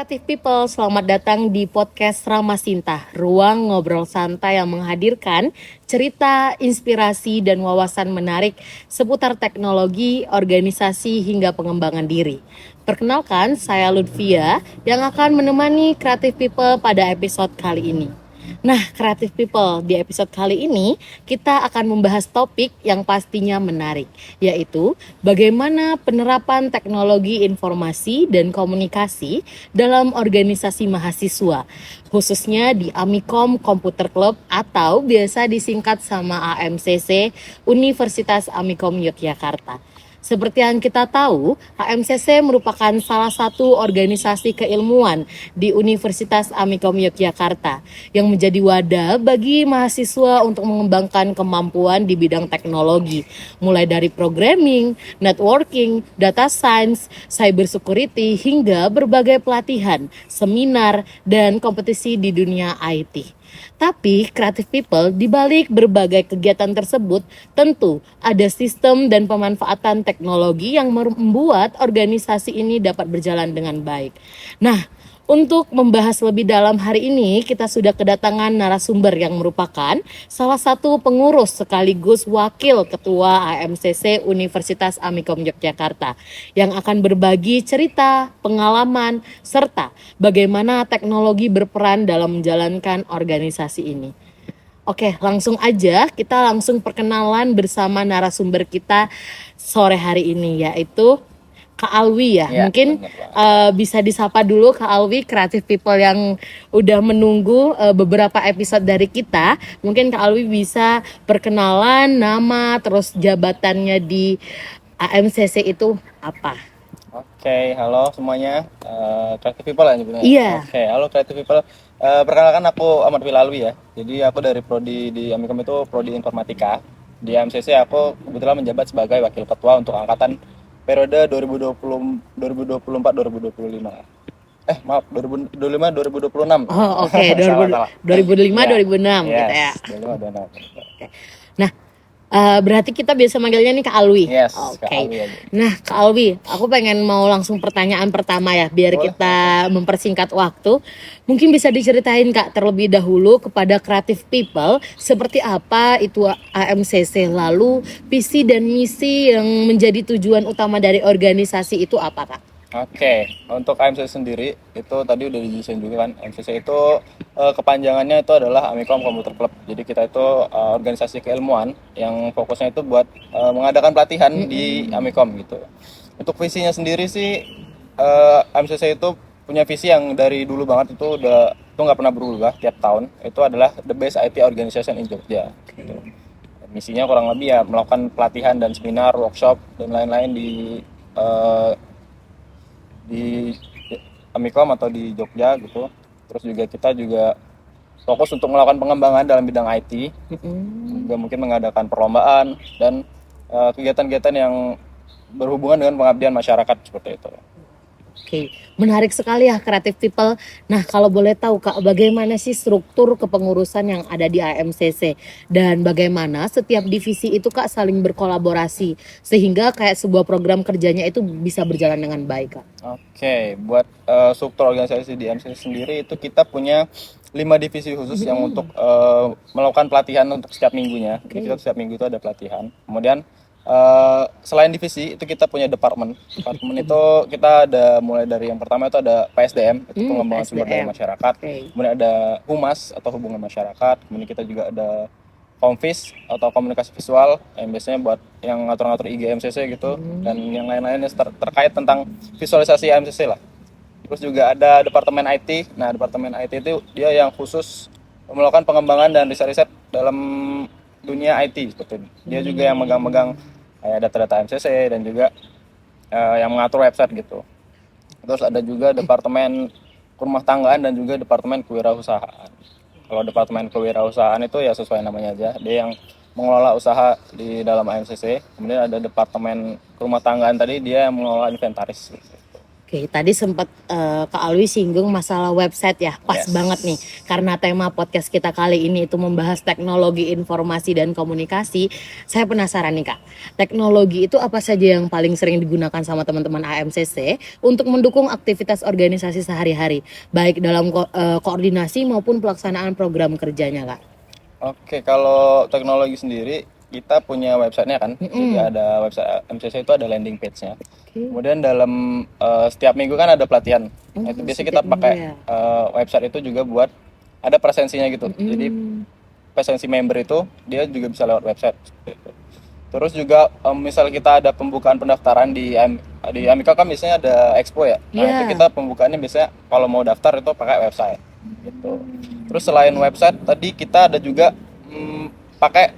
Creative People, selamat datang di podcast Ramah Sinta, ruang ngobrol santai yang menghadirkan cerita, inspirasi, dan wawasan menarik seputar teknologi, organisasi, hingga pengembangan diri. Perkenalkan, saya Lutfia yang akan menemani Creative People pada episode kali ini. Nah, Creative People, di episode kali ini kita akan membahas topik yang pastinya menarik, yaitu bagaimana penerapan teknologi informasi dan komunikasi dalam organisasi mahasiswa, khususnya di Amikom Computer Club atau biasa disingkat sama AMCC, Universitas Amikom Yogyakarta. Seperti yang kita tahu, HMCC merupakan salah satu organisasi keilmuan di Universitas Amikom Yogyakarta yang menjadi wadah bagi mahasiswa untuk mengembangkan kemampuan di bidang teknologi, mulai dari programming, networking, data science, cyber security, hingga berbagai pelatihan, seminar, dan kompetisi di dunia IT. Tapi Creative People di balik berbagai kegiatan tersebut tentu ada sistem dan pemanfaatan teknologi yang membuat organisasi ini dapat berjalan dengan baik. Nah, untuk membahas lebih dalam hari ini kita sudah kedatangan narasumber yang merupakan salah satu pengurus sekaligus wakil ketua AMCC Universitas Amikom Yogyakarta yang akan berbagi cerita, pengalaman, serta bagaimana teknologi berperan dalam menjalankan organisasi ini. Oke, langsung aja kita langsung perkenalan bersama narasumber kita sore hari ini, yaitu Kak Alwi ya. Mungkin bisa disapa dulu Kak Alwi, Creative People yang udah menunggu beberapa episode dari kita. Mungkin Kak Alwi bisa perkenalan nama terus jabatannya di AMCC itu apa? Oke, halo semuanya, Creative People ya nyebutnya? Iya. Oke, halo Creative People. Perkenalkan aku Ahmad Filalwi ya. Jadi aku dari prodi di Amikom itu prodi Informatika. Di AMCC aku kebetulan menjabat sebagai wakil ketua untuk angkatan periode 2024 2025. Maaf, 2025 2026. Oh, oke. Salah. 2005 2006 gitu ya. 2005 2006. Nah, berarti kita biasa manggilnya nih Kak Alwi. Yes, Oke. Kak Alwi aja. Nah, Kak Alwi, aku pengen mau langsung pertanyaan pertama ya, biar Boleh. kita mempersingkat waktu. Mungkin bisa diceritain Kak terlebih dahulu kepada Creative People seperti apa itu AMCC, lalu visi dan misi yang menjadi tujuan utama dari organisasi itu apa Kak? Oke, untuk AMCC sendiri itu tadi udah dijelasin juga kan. AMCC itu kepanjangannya itu adalah Amikom Computer Club. Jadi kita itu organisasi keilmuan yang fokusnya itu buat mengadakan pelatihan di Amikom gitu. Untuk visinya sendiri sih AMCC itu punya visi yang dari dulu banget itu nggak pernah berubah tiap tahun. Itu adalah the best IT organization in Jogja. Gitu. Misinya kurang lebih ya melakukan pelatihan dan seminar, workshop dan lain-lain di Amikom atau di Jogja gitu. Terus juga kita juga fokus untuk melakukan pengembangan dalam bidang IT, juga mungkin mengadakan perlombaan dan kegiatan-kegiatan yang berhubungan dengan pengabdian masyarakat seperti itu. Oke, menarik sekali ya Creative People. Nah, kalau boleh tahu Kak, bagaimana sih struktur kepengurusan yang ada di AMCC dan bagaimana setiap divisi itu Kak saling berkolaborasi sehingga kayak sebuah program kerjanya itu bisa berjalan dengan baik Kak? Oke, buat struktur organisasi di AMCC sendiri itu kita punya 5 divisi khusus yang untuk melakukan pelatihan untuk setiap minggunya. Jadi kita setiap minggu itu ada pelatihan. Kemudian selain divisi itu kita punya departemen. Departemen itu kita ada mulai dari yang pertama itu ada PSDM, itu pengembangan sumber daya masyarakat. Kemudian ada Humas atau hubungan masyarakat. Kemudian kita juga ada Komvis atau komunikasi visual yang biasanya buat yang ngatur-ngatur IG MCC gitu dan yang lain-lainnya terkait tentang visualisasi AMCC lah. Terus juga ada departemen IT. Nah, departemen IT itu dia yang khusus melakukan pengembangan dan riset-riset dalam dunia IT seperti itu. Dia juga yang megang-megang kayak data-data MCC dan juga yang mengatur website gitu. Terus ada juga departemen rumah tanggaan dan juga departemen kewirausahaan. Kalau departemen kewirausahaan itu ya sesuai namanya aja, dia yang mengelola usaha di dalam AMCC. Kemudian ada departemen rumah tanggaan tadi, dia yang mengelola inventaris gitu. Oke, tadi sempat Kak Alwi singgung masalah website ya, pas Yes. banget nih. Karena tema podcast kita kali ini itu membahas teknologi informasi dan komunikasi. Saya penasaran nih Kak, teknologi itu apa saja yang paling sering digunakan sama teman-teman AMCC untuk mendukung aktivitas organisasi sehari-hari, baik dalam koordinasi maupun pelaksanaan program kerjanya Kak? Oke, kalau teknologi sendiri kita punya websitenya kan. Jadi Mm-mm. ada website MCC itu ada landing page-nya. Oke. Kemudian dalam setiap minggu kan ada pelatihan. Nah, itu Oh, biasanya kita setiap minggu pakai ya. website itu juga buat ada presensinya gitu. Jadi Mm-mm. presensi member itu dia juga bisa lewat website. Terus juga misal kita ada pembukaan pendaftaran di Amika kan biasanya ada expo ya. Nah, itu Iya. kita pembukaannya biasanya kalau mau daftar itu pakai website gitu. Terus selain website tadi kita ada juga pakai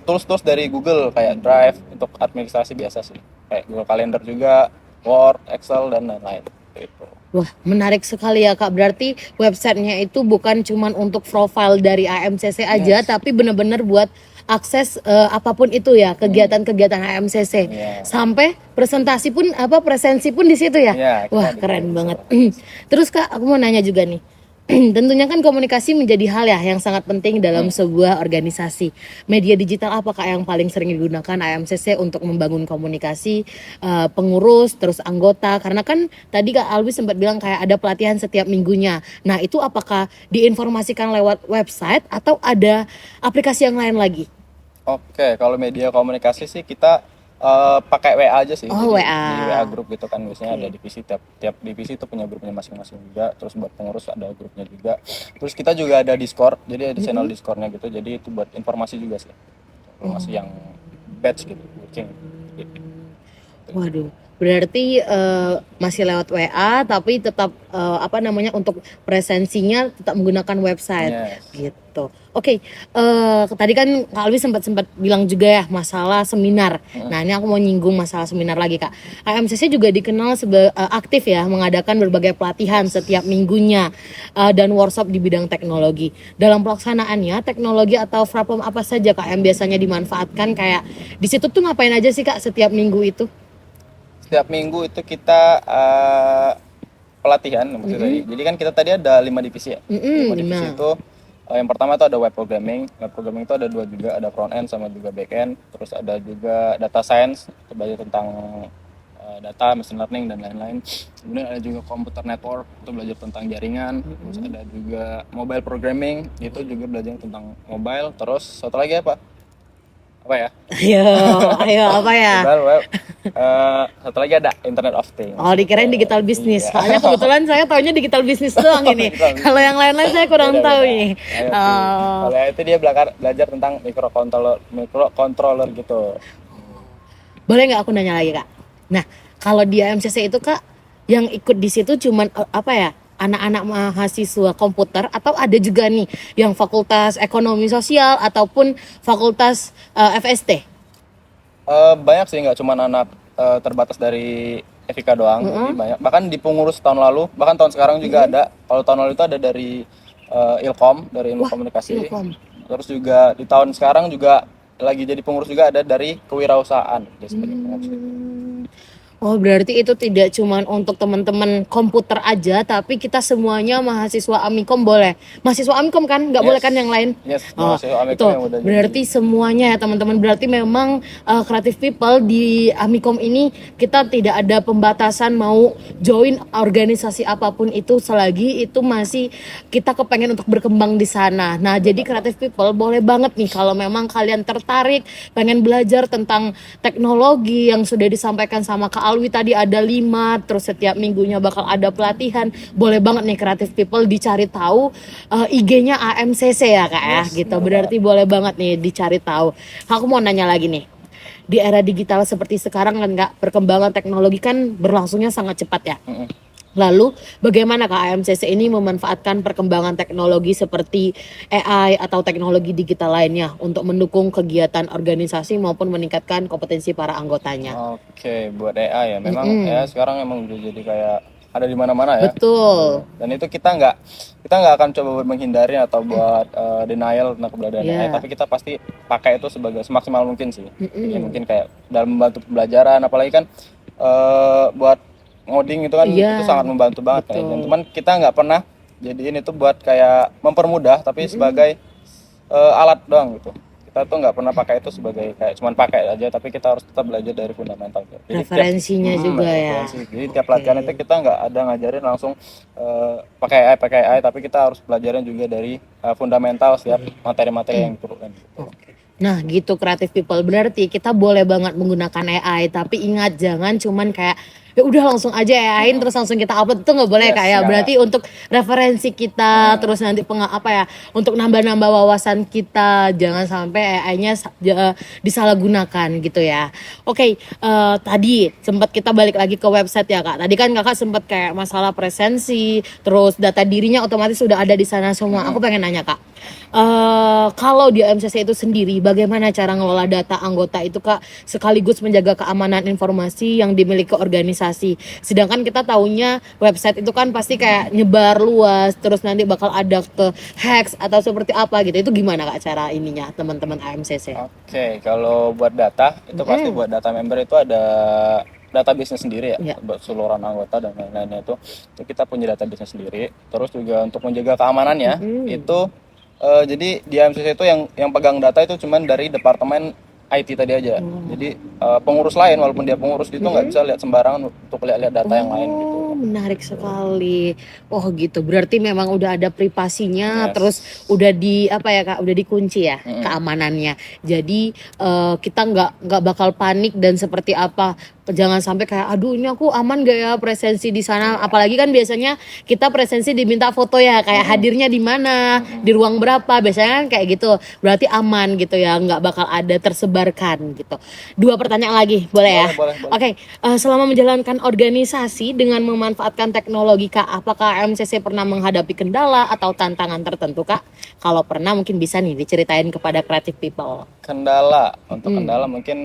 tools-tools dari Google kayak Drive untuk administrasi biasa sih. Kayak Google Calendar juga, Word, Excel dan lain-lain gitu. Wah, menarik sekali ya Kak. Berarti websitenya itu bukan cuman untuk profile dari AMCC aja, Yes. tapi benar-benar buat akses apapun itu ya, kegiatan-kegiatan AMCC. Iya. Sampai presentasi pun presensi pun di situ ya. Iya, kita Wah, ada keren juga banget. bisa. Terus Kak, aku mau nanya juga nih. Tentunya kan komunikasi menjadi hal ya yang sangat penting dalam sebuah organisasi. Media digital apa Kak yang paling sering digunakan AMCC untuk membangun komunikasi pengurus terus anggota? Karena kan tadi Kak Alwi sempat bilang kayak ada pelatihan setiap minggunya. Nah, itu apakah diinformasikan lewat website atau ada aplikasi yang lain lagi? Oke, kalau media komunikasi sih kita pakai WA aja sih. Oh, Jadi WA. di WA grup gitu kan biasanya Oke. ada divisi tiap divisi itu punya grupnya masing-masing juga. Terus buat pengurus ada grupnya juga. Terus kita juga ada Discord. Jadi ada channel Discordnya gitu. Jadi itu buat informasi juga sih. Informasi yang batch gitu, working gitu. Waduh, berarti masih lewat WA tapi tetap untuk presensinya tetap menggunakan website Yes. gitu. Oke, tadi kan Kak Alwi sempat bilang juga ya masalah seminar. Nah, ini aku mau nyinggung masalah seminar lagi Kak. AMCC juga dikenal aktif ya mengadakan berbagai pelatihan setiap minggunya dan workshop di bidang teknologi. Dalam pelaksanaannya, teknologi atau platform apa saja Kak yang biasanya dimanfaatkan, kayak di situ tuh ngapain aja sih Kak setiap minggu itu? Setiap minggu itu kita pelatihan maksudnya. Jadi kan kita tadi ada 5 divisi ya. 5 divisi 5. itu yang pertama itu ada web programming. Web programming itu ada 2 juga, ada front end sama juga back end. Terus ada juga data science, itu belajar tentang data, machine learning dan lain-lain. Kemudian ada juga computer network, itu belajar tentang jaringan. Terus ada juga mobile programming, itu juga belajar tentang mobile. Terus satu lagi apa ya? Ayo apa ya? Mobile web. Satu lagi ada Internet of Things. Oh, dikirain digital business. Iya. Soalnya kebetulan saya taunya digital business doang ini. Digital business. Kalau yang lain-lain saya kurang Beda-beda. tahu nih. IoT. Oh. Kalau itu dia belajar tentang microcontroller gitu. Boleh nggak aku nanya lagi Kak? Nah, kalau di AMCC itu Kak, yang ikut di situ cuman anak-anak mahasiswa komputer atau ada juga nih yang fakultas ekonomi sosial ataupun fakultas FST? Banyak sih, nggak cuma anak terbatas dari FIK doang, jadi banyak. Bahkan di pengurus tahun lalu, bahkan tahun sekarang juga ada. Kalau tahun lalu itu ada dari Ilkom, dari ilmu komunikasi. Ilkom. Terus juga di tahun sekarang juga lagi jadi pengurus juga ada dari kewirausahaan. Dia sebagai pengurus. Oh, berarti itu tidak cuma untuk teman-teman komputer aja, tapi kita semuanya mahasiswa Amikom boleh. Mahasiswa Amikom kan, nggak boleh kan yang lain? Yes, Oh, mahasiswa Amikom itu yang udah berarti semuanya ya teman-teman. Berarti memang creative people di Amikom ini kita tidak ada pembatasan mau join organisasi apapun itu selagi itu masih kita kepengen untuk berkembang di sana. Nah, jadi creative people boleh banget nih kalau memang kalian tertarik pengen belajar tentang teknologi yang sudah disampaikan sama Kak Alwi tadi ada 5, terus setiap minggunya bakal ada pelatihan. Boleh banget nih creative people dicari tahu IG-nya AMCC ya Kak ya, Yes, gitu. benar Berarti boleh banget nih dicari tahu. Aku mau nanya lagi nih. Di era digital seperti sekarang kan Kak, perkembangan teknologi kan berlangsungnya sangat cepat ya. Lalu bagaimana Kak AMCC ini memanfaatkan perkembangan teknologi seperti AI atau teknologi digital lainnya untuk mendukung kegiatan organisasi maupun meningkatkan kompetensi para anggotanya? Oke, buat AI ya. Memang ya sekarang emang udah jadi kayak ada di mana-mana ya. Betul. Dan itu kita nggak akan coba buat menghindari atau buat denial tentang keberadaan AI, Iya. tapi kita pasti pakai itu sebagai semaksimal mungkin sih. Jadi mungkin kayak dalam membantu pembelajaran, apalagi kan buat ngoding itu kan Iya, itu sangat membantu banget kayak. betul. Cuman kita nggak pernah jadiin itu buat kayak mempermudah, tapi sebagai alat doang gitu. Kita tuh nggak pernah pakai itu sebagai kayak cuman pakai aja, tapi kita harus tetap belajar dari fundamental. Jadi Referensinya juga ya. referensi. Jadi tiap latihan itu kita nggak ada ngajarin langsung pakai AI, tapi kita harus pelajarin juga dari fundamental setiap materi-materi yang diperlukan gitu. Nah gitu kreatif people, berarti kita boleh banget menggunakan AI, tapi ingat jangan cuman kayak ya udah langsung aja AI-in terus langsung kita upload, itu nggak boleh Yes, Kak ya. nggak. Berarti untuk referensi kita terus nanti apa ya, untuk nambah-nambah wawasan kita, jangan sampai AI-nya disalahgunakan gitu ya. Oke, tadi sempat kita balik lagi ke website ya Kak. Tadi kan Kakak sempat kayak masalah presensi, terus data dirinya otomatis sudah ada di sana semua. Aku pengen nanya Kak, kalau di AMCC itu sendiri, bagaimana cara ngelola data anggota itu Kak, sekaligus menjaga keamanan informasi yang dimiliki organisasi. Sedangkan kita taunya website itu kan pasti kayak nyebar luas, terus nanti bakal ada ke hacks atau seperti apa gitu. Itu gimana Kak cara ininya teman-teman AMCC? Oke, kalau buat data itu pasti buat data member itu ada database-nya sendiri ya, Iya. buat seluruh anggota dan lain-lainnya itu kita punya database-nya sendiri. Terus juga untuk menjaga keamanannya itu jadi di AMCC itu yang pegang data itu cuman dari departemen IT tadi aja. Jadi pengurus lain walaupun dia pengurus itu nggak bisa lihat sembarangan untuk lihat-lihat data yang lain gitu. Oh, menarik sekali. Oh gitu. Berarti memang udah ada privasinya, Yes. terus udah di apa ya Kak? Udah dikunci ya keamanannya. Jadi kita nggak bakal panik dan seperti apa. Jangan sampai kayak aduh ini aku aman gak ya presensi di sana. Apalagi kan biasanya kita presensi diminta foto ya, kayak hadirnya di mana, di ruang berapa. Biasanya kan kayak gitu. Berarti aman gitu ya, nggak bakal ada tersebarkan gitu. Dua pertanyaan lagi, boleh ya? Boleh. Oke, selama menjalankan organisasi dengan memanfaatkan teknologi Kak, apakah MCC pernah menghadapi kendala atau tantangan tertentu Kak? Kalau pernah mungkin bisa nih diceritain kepada creative people. Kendala kendala mungkin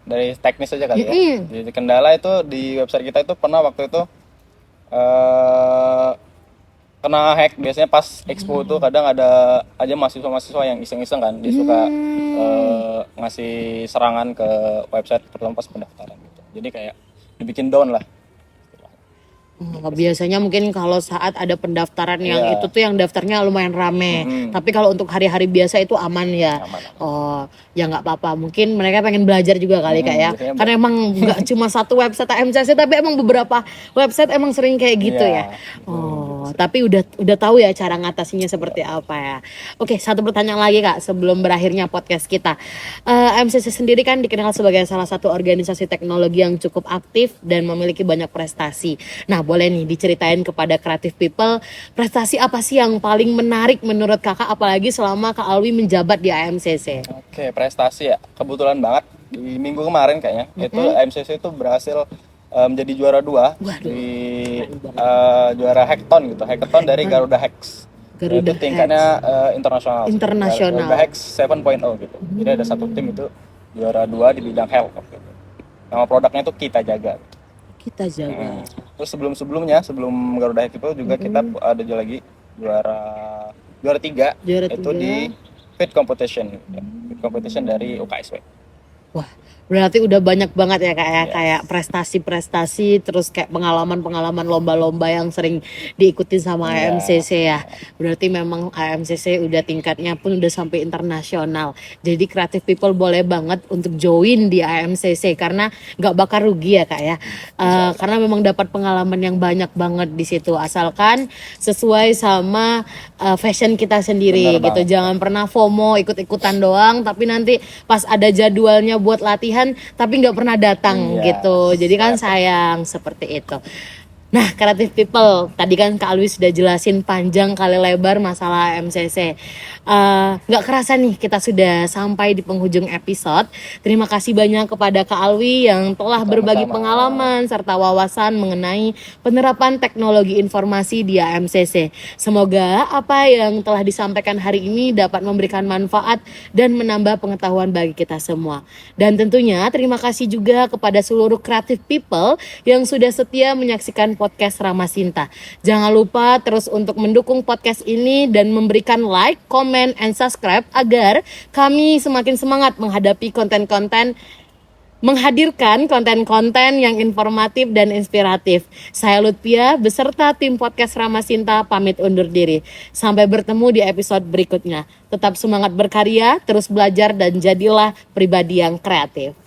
dari teknis aja kali ya. Jadi kendala itu di website kita itu pernah waktu itu kena hack. Biasanya pas expo itu kadang ada aja mahasiswa-mahasiswa yang iseng-iseng kan, dia suka ngasih serangan ke website terutama pas pendaftaran gitu. Jadi kayak dibikin down lah. Biasanya mungkin kalau saat ada pendaftaran yang Iya. itu tuh yang daftarnya lumayan rame. Tapi kalau untuk hari-hari biasa itu aman ya. Aman. Oh, ya nggak apa-apa. Mungkin mereka pengen belajar juga kali Kak ya. biasanya Karena emang nggak cuma satu website AMCC, tapi emang beberapa website emang sering kayak gitu Iya. ya. Oh, tapi udah tahu ya cara ngatasinya seperti apa ya. Oke, satu pertanyaan lagi Kak sebelum berakhirnya podcast kita. AMCC sendiri kan dikenal sebagai salah satu organisasi teknologi yang cukup aktif dan memiliki banyak prestasi. Nah, boleh nih diceritain kepada creative people, prestasi apa sih yang paling menarik menurut Kakak apalagi selama Kak Alwi menjabat di AMCC? Oke, prestasi ya. Kebetulan banget di minggu kemarin kayaknya itu MCC itu berhasil menjadi juara 2 di juara hackathon gitu. Hackathon dari Garuda Hacks. Garuda Itu tingkatnya internasional. Internasional. Garuda Hacks 7.0 gitu. Jadi ada satu tim itu juara 2 di bidang health gitu. Nama produknya itu Kita Jaga. Kita jaga. Terus sebelum Garuda Hacks itu juga kita ada lagi juara 3 Juara itu 3. di Fit Competition. Fit Competition dari UKSW. Wah, berarti udah banyak banget ya Kak ya, Yes. kayak prestasi-prestasi, terus kayak pengalaman-pengalaman lomba-lomba yang sering diikuti sama Iya. AMCC ya. Berarti memang AMCC udah tingkatnya pun udah sampai internasional. Jadi creative people boleh banget untuk join di AMCC karena nggak bakal rugi ya Kak ya. Karena memang dapat pengalaman yang banyak banget di situ, asalkan sesuai sama fashion kita sendiri Bener gitu. banget. Jangan pernah FOMO ikut-ikutan doang, tapi nanti pas ada jadwalnya buat latihan tapi nggak pernah datang Iya, gitu. Jadi kan sayang seperti itu. Nah, creative people, tadi kan Kak Alwi sudah jelasin panjang kali lebar masalah MCC. Nggak kerasa nih kita sudah sampai di penghujung episode. Terima kasih banyak kepada Kak Alwi yang telah berbagi pengalaman serta wawasan mengenai penerapan teknologi informasi di AMCC. Semoga apa yang telah disampaikan hari ini dapat memberikan manfaat dan menambah pengetahuan bagi kita semua. Dan tentunya terima kasih juga kepada seluruh creative people yang sudah setia menyaksikan podcast Ramasinta. Jangan lupa terus untuk mendukung podcast ini dan memberikan like, comment, and subscribe agar kami semakin semangat menghadapi konten-konten menghadirkan konten-konten yang informatif dan inspiratif. Saya Lutfia beserta tim podcast Ramasinta pamit undur diri. Sampai bertemu di episode berikutnya. Tetap semangat berkarya, terus belajar dan jadilah pribadi yang kreatif.